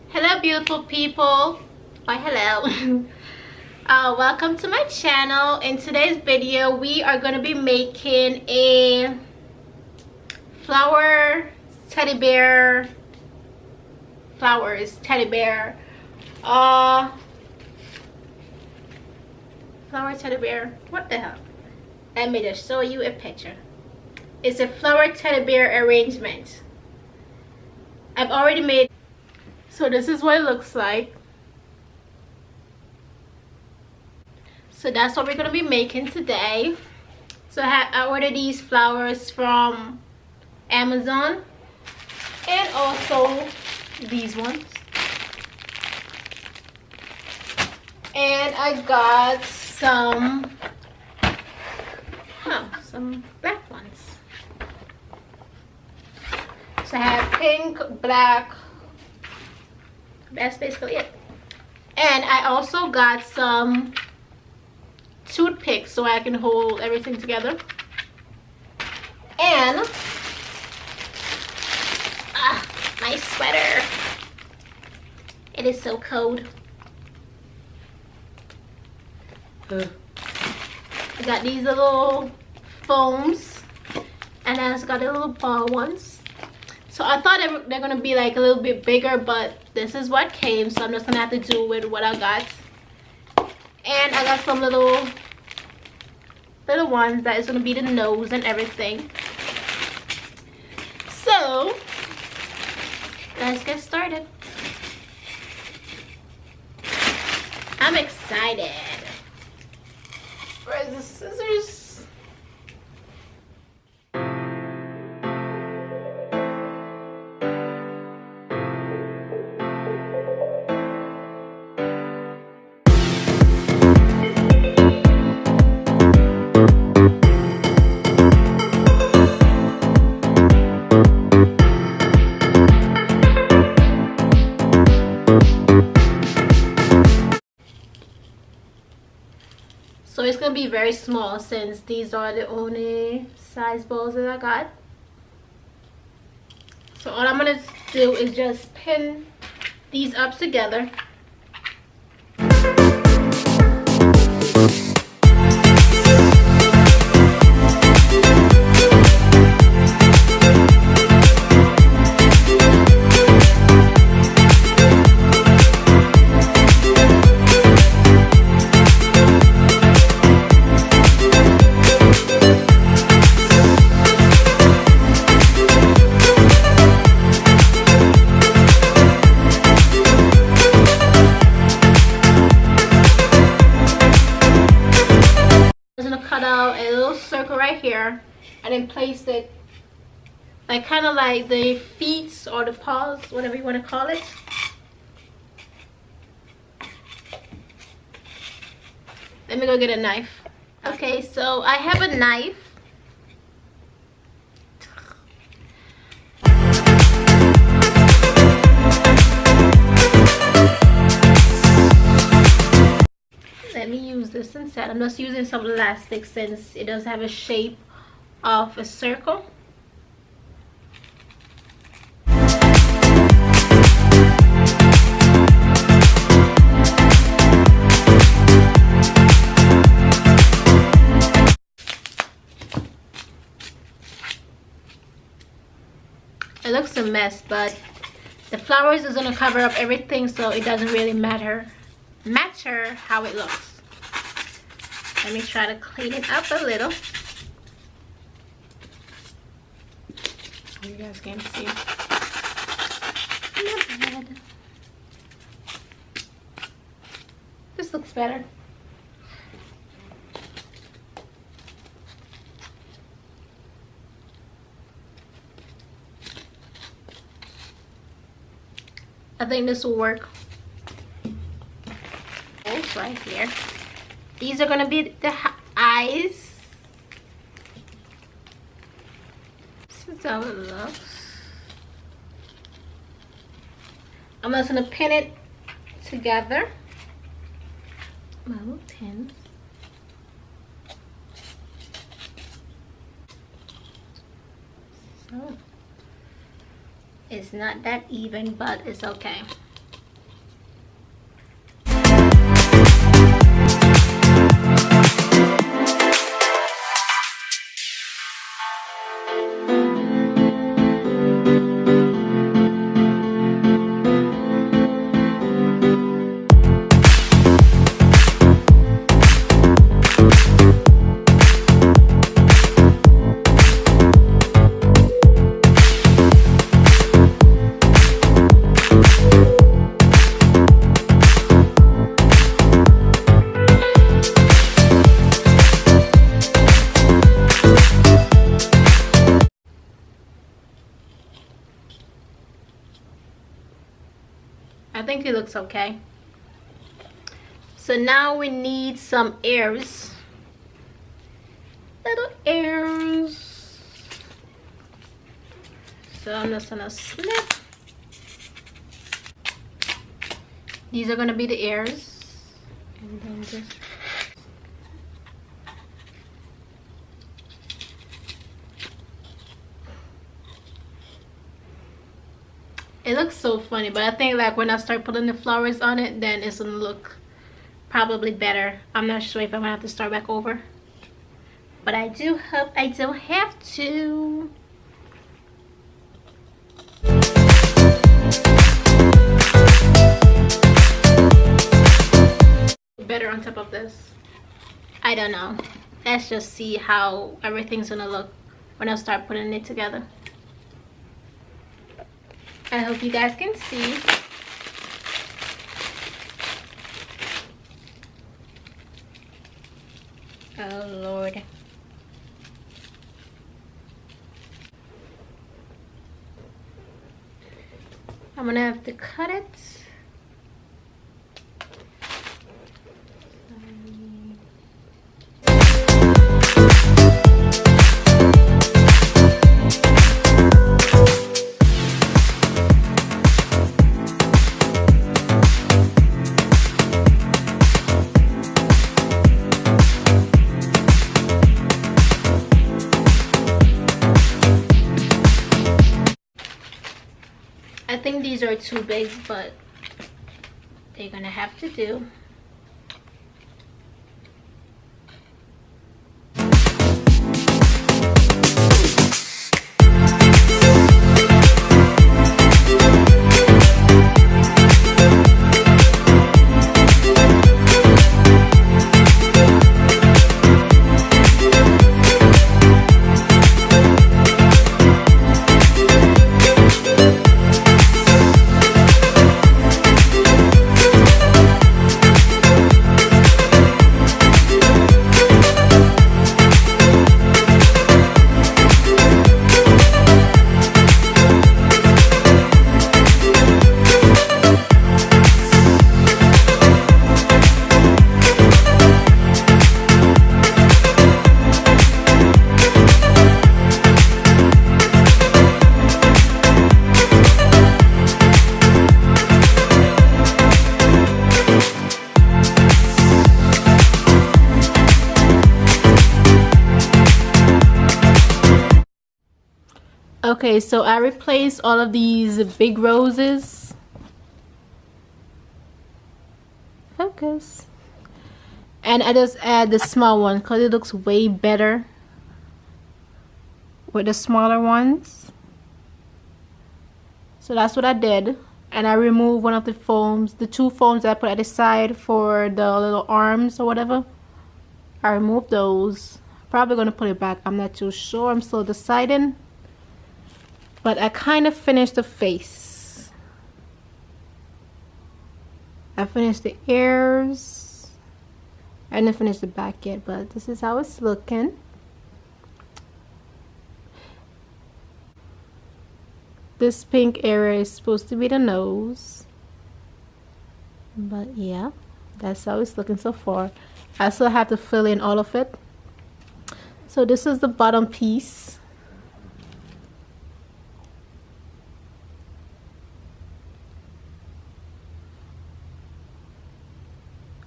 Hello beautiful people. Why hello. Welcome to my channel. In today's video we are going to be making a flower teddy bear flower teddy bear. What the hell? Let me just show you a picture. It's a flower teddy bear arrangement. I've already made. So this is what it looks like. So that's what we're going to be making today. So I ordered these flowers from Amazon and also these ones. And I got some black ones. So I have pink, black. That's basically it. And I also got some toothpicks so I can hold everything together. And my sweater. It is so cold. I got these little foams, and I just got the little ball ones. So I thought they're gonna be like a little bit bigger, but this is what came, so I'm just gonna have to do with what I got. And I got some little ones that is gonna be the nose and everything. So let's get started. I'm excited. Where's the scissors? So it's gonna be very small since these are the only size balls that I got. So all I'm gonna do is just pin these up together. Cut out a little circle right here and then place it like kind of like the feet or the paws, whatever you want to call it. Let me go get a knife. Okay, so I have a knife. Let me use this instead. I'm just using some elastic since it does have a shape of a circle. It looks a mess, but the flowers is gonna cover up everything, so it doesn't really matter how it looks. Let me try to clean it up a little. You guys can see. Not bad. This looks better. I think this will work. Right here. These are gonna be the eyes. This is how it looks. I'm just gonna pin it together. My little pins. So it's not that even, but it's okay. I think it looks okay. So now we need some airs. Little airs. So I'm just gonna snip. These are gonna be the airs. And then just it looks so funny, but I think like when I start putting the flowers on it, then it's gonna look probably better. I'm not sure if I'm gonna have to start back over, but I do hope I don't have to. Better on top of this. I don't know. Let's just see how everything's gonna look when I start putting it together. I hope you guys can see. Oh Lord. I'm gonna have to cut it. I think these are too big, but they're gonna have to do. Okay, so I replaced all of these big roses. Focus. And I just add the small one because it looks way better with the smaller ones. So that's what I did. And I removed one of the foams, the two foams that I put at the side for the little arms or whatever. I removed those. Probably going to put it back. I'm not too sure. I'm still deciding. But I kind of finished the face. I finished the ears. I didn't finish the back yet, but this is how it's looking. This pink area is supposed to be the nose. But yeah, that's how it's looking so far. I still have to fill in all of it. So this is the bottom piece.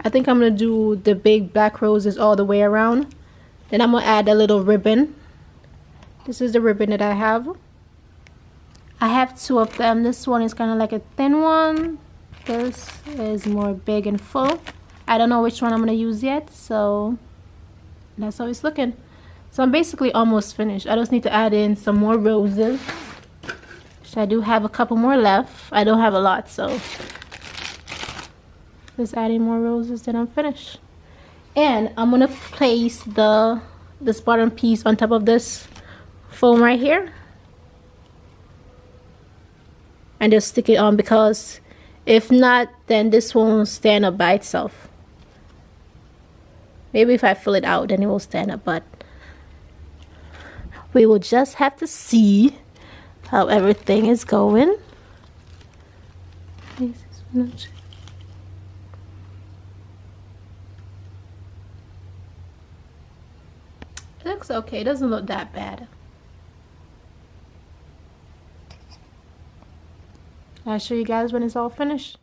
I think I'm going to do the big black roses all the way around. Then I'm going to add a little ribbon. This is the ribbon that I have. I have two of them. This one is kind of like a thin one. This is more big and full. I don't know which one I'm going to use yet. So that's how it's looking. So I'm basically almost finished. I just need to add in some more roses. So I do have a couple more left. I don't have a lot, so just adding more roses, then I'm finished. And I'm gonna place this bottom piece on top of this foam right here and just stick it on, because if not, then this won't stand up by itself. Maybe if I fill it out, then it will stand up, but we will just have to see how everything is going. This is Let's see. It looks okay. It doesn't look that bad. I'll show you guys when it's all finished.